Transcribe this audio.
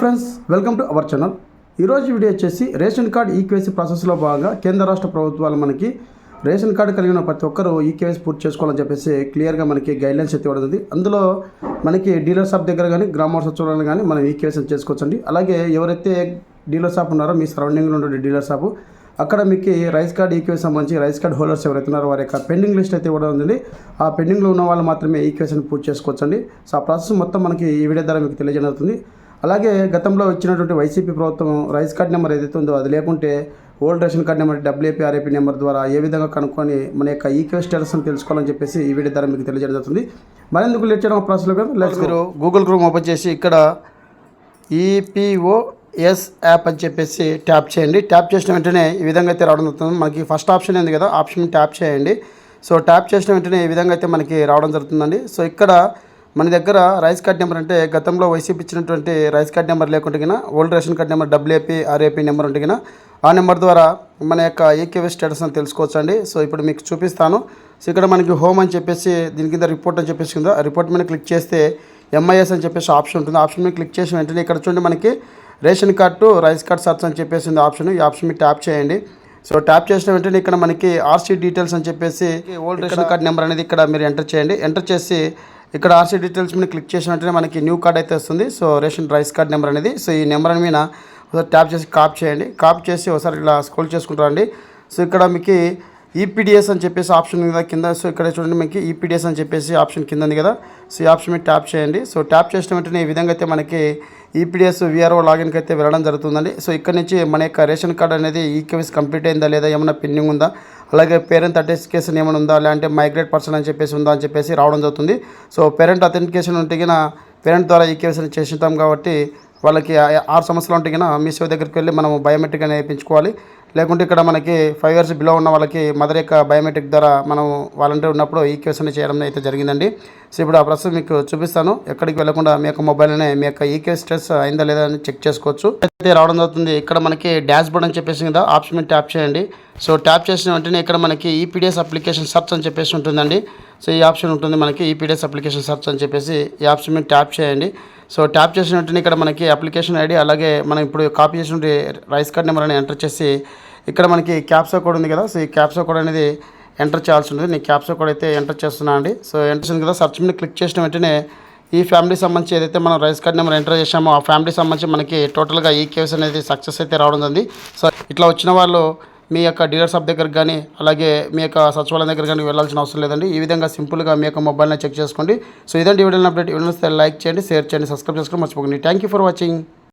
Friends, welcome to our channel. ఈరోజు video వచ్చేసి ration card eKYC ప్రాసెస్లో భాగంగా కేంద్ర రాష్ట్ర ప్రభుత్వాలు మనకి రేషన్ కార్డు కలిగిన ప్రతి ఒక్కరూ ఈకేవైసీ పూర్తి చేసుకోవాలని చెప్పేసి క్లియర్గా మనకి గైడ్లైన్స్ అయితే ఇవ్వడం. అందులో మనకి డీలర్ షాప్ దగ్గర కానీ గ్రామ సచివాలయం కానీ మనం ఈకేవైసీ చేసుకోవచ్చండి. అలాగే ఎవరైతే డీలర్ షాప్ ఉన్నారో మీ సరౌండింగ్లో ఉండే డీలర్ షాపు అక్కడ మీకు రైస్ కార్డ్ ఈకేవైసీ సంబంధించి రైస్ కార్డ్ హోల్డర్స్ ఎవరైతే ఉన్నారో వారి యొక్క పెండింగ్ లిస్ట్ అయితే ఇవ్వడం ఉంది. ఆ పెండింగ్లో ఉన్న వాళ్ళు మాత్రమే ఈకేవైసీని పూర్తి చేసుకోవచ్చండి. సో ఆ ప్రాసెస్ మొత్తం మనకి ఈ వీడియో ద్వారా మీకు తెలియజేయబడుతుంది. అలాగే గతంలో ఇచ్చినటువంటి వైసీపీ ప్రభుత్వం రైస్ కార్డ్ నెంబర్ ఏదైతే ఉందో అది లేకుంటే old ration card number WAP RAP number ద్వారా ఏ విధంగా కనుక్కొని మన యొక్క ఈకేవైసీ స్టేటస్ని తెలుసుకోవాలని చెప్పేసి ఈ వీడియో ద్వారా మీకు తెలియజేయబడుతుంది. మరెందుకు లేట్ చేయడం ప్రాసెస్లో మీరు గూగుల్ క్రోమ్ ఓపెన్ చేసి ఇక్కడ EPOS యాప్ అని చెప్పేసి ట్యాప్ చేయండి. ట్యాప్ చేసిన వెంటనే ఈ విధంగా అయితే రావడం జరుగుతుంది. మనకి ఫస్ట్ ఆప్షన్ ఉంది కదా, ఆప్షన్ ట్యాప్ చేయండి. సో ట్యాప్ చేసిన వెంటనే ఈ విధంగా అయితే మనకి రావడం జరుగుతుందండి. సో ఇక్కడ మన దగ్గర రైస్ కార్డ్ నెంబర్ అంటే గతంలో వైసీపీ ఇచ్చినటువంటి రైస్ కార్డ్ నెంబర్ లేకుంటే old ration card number WAP RAP number ఉంటే ఆ నెంబర్ ద్వారా మన యొక్క ఈకేవైసీ స్టేటస్ అని తెలుసుకోవచ్చండి. సో ఇప్పుడు మీకు చూపిస్తాను. సో ఇక్కడ మనకి హోమ్ అని చెప్పేసి దీని కింద రిపోర్ట్ అని చెప్పేసి ఉందో ఆ రిపోర్ట్ మీద క్లిక్ చేస్తే MIS అని చెప్పేసి ఆప్షన్ ఉంటుంది. ఆప్షన్ మీద క్లిక్ చేసిన వెంటనే ఇక్కడ చూడండి మనకి ration card to rice card search అని చెప్పేసి ఉంది ఆప్షన్. ఈ ఆప్షన్ మీద ట్యాప్ చేయండి. సో ట్యాప్ చేసిన వెంటనే ఇక్కడ మనకి RC డీటెయిల్స్ అని చెప్పేసి ఓల్డ్ రేషన్ కార్డ్ నెంబర్ అనేది ఇక్కడ మీరు ఎంటర్ చేయండి. ఎంటర్ చేసి ఇక్కడ RC డీటెయిల్స్ మీద క్లిక్ చేసిన వెంటనే మనకి న్యూ కార్డ్ అయితే వస్తుంది. So ration rice card number అనేది. సో ఈ నెంబర్ మీద ఒకసారి ట్యాప్ చేసి కాపీ చేయండి. కాపీ చేసి ఒకసారి ఇలా స్క్రోల్ చేసుకుంటారండి. సో ఇక్కడ మీకు EPDS అని చెప్పేసి ఆప్షన్ ఉంది కదా కింద. సో ఇక్కడ చూడండి మీకు EPDS అని చెప్పేసి ఆప్షన్ కింద ఉంది కదా. సో ఈ ఆప్షన్ మీద ట్యాప్ చేయండి. సో ట్యాప్ చేసిన వెంటనే ఈ విధంగా అయితే మనకి EPDS VRO లాగిన్కి అయితే వెళ్ళడం జరుగుతుందండి. సో ఇక్కడ నుంచి మన యొక్క రేషన్ కార్డ్ అనేది ఈకేవైసీ కంప్లీట్ అయిందా లేదా, ఏమైనా పెండింగ్ ఉందా, అలాగే పేరెంట్ అథెంటికేషన్ ఏమైనా ఉందా, లేదంటే మైగ్రేట్ పర్సన్ అని చెప్పేసి ఉందా అని చెప్పేసి రావడం జరుగుతుంది. సో పేరెంట్ అథెంటికేషన్ ఉంటే పేరెంట్ ద్వారా ఈకేవైసీని చేసింటాం కాబట్టి వాళ్ళకి 6 సంవత్సరాలు ఉంటే మీ సేవ దగ్గరికి వెళ్ళి మనం బయోమెట్రిక్ అనేది వేయించుకోవాలి. లేకుంటే ఇక్కడ మనకి 5 years బిలో ఉన్న వాళ్ళకి మదర్ యొక్క బయోమెట్రిక్ ద్వారా మనం వాలంటీర్ ఉన్నప్పుడు ఈకేవైసీ చేయడం అయితే జరిగిందండి. సో ఇప్పుడు ఆ ప్రాసెస్ మీకు చూపిస్తాను. ఎక్కడికి వెళ్ళకుండా మీ యొక్క మొబైల్లోనే మీ యొక్క ఈకేవైసీ స్టేటస్ అయిందా లేదా అని చెక్ చేసుకోవచ్చు. అయితే రావడం జరుగుతుంది. ఇక్కడ మనకి డాష్ బోర్డ్ అని చెప్పేసి కదా ఆప్షన్ మీద ట్యాప్ చేయండి. సో ట్యాప్ చేసిన వెంటనే ఇక్కడ మనకి EPDS అప్లికేషన్ సర్చ్ అని చెప్పేసి ఉంటుందండి. సో ఈ ఆప్షన్ ఉంటుంది మనకి EPDS అప్లికేషన్ సర్చ్ అని చెప్పేసి ఈ ఆప్షన్ మీద ట్యాప్ చేయండి. సో ట్యాప్ చేసిన వెంటనే ఇక్కడ మనకి అప్లికేషన్ ID అలాగే మనం ఇప్పుడు కాపీ చేసిన రైస్ కార్డ్ నెంబర్ అని ఎంటర్ చేసి ఇక్కడ మనకి క్యాప్సా కోడ్ ఉంది కదా. సో ఈ క్యాప్సా కోడ్ అనేది ఎంటర్ చేయాల్సి ఉంటుంది. నేను క్యాప్సా కోడ్ అయితే ఎంటర్ చేస్తున్నాను అండి. సో ఎంటర్ చేసిన కదా సర్చ్ మీద క్లిక్ చేసిన వెంటనే ఈ ఫ్యామిలీ సంబంధించి ఏదైతే మనం రైస్ కార్డ్ నెంబర్ ఎంటర్ చేసామో ఆ ఫ్యామిలీ సంబంధించి మనకి టోటల్గా ఈకేవైసీ అనేది సక్సెస్ అయితే రావడం జరిగింది. సో ఇట్లా వచ్చిన వాళ్ళు మీ యొక్క డీలర్ షాప్ దగ్గర కానీ అలాగే మీ యొక్క సచివాలయం దగ్గర కానీ వెళ్ళాల్సిన అవసరం లేదండి. ఈ విధంగా సింపుల్గా మీ యొక్క మొబైల్ని చెక్ చేసుకోండి. సో ఇదండి వీడియో అప్డేట్. వీడియో లైక్ చేయండి, షేర్ చేయండి, సబ్స్క్రైబ్ చేసుకోండి మర్చిపోకండి. Thank you for watching.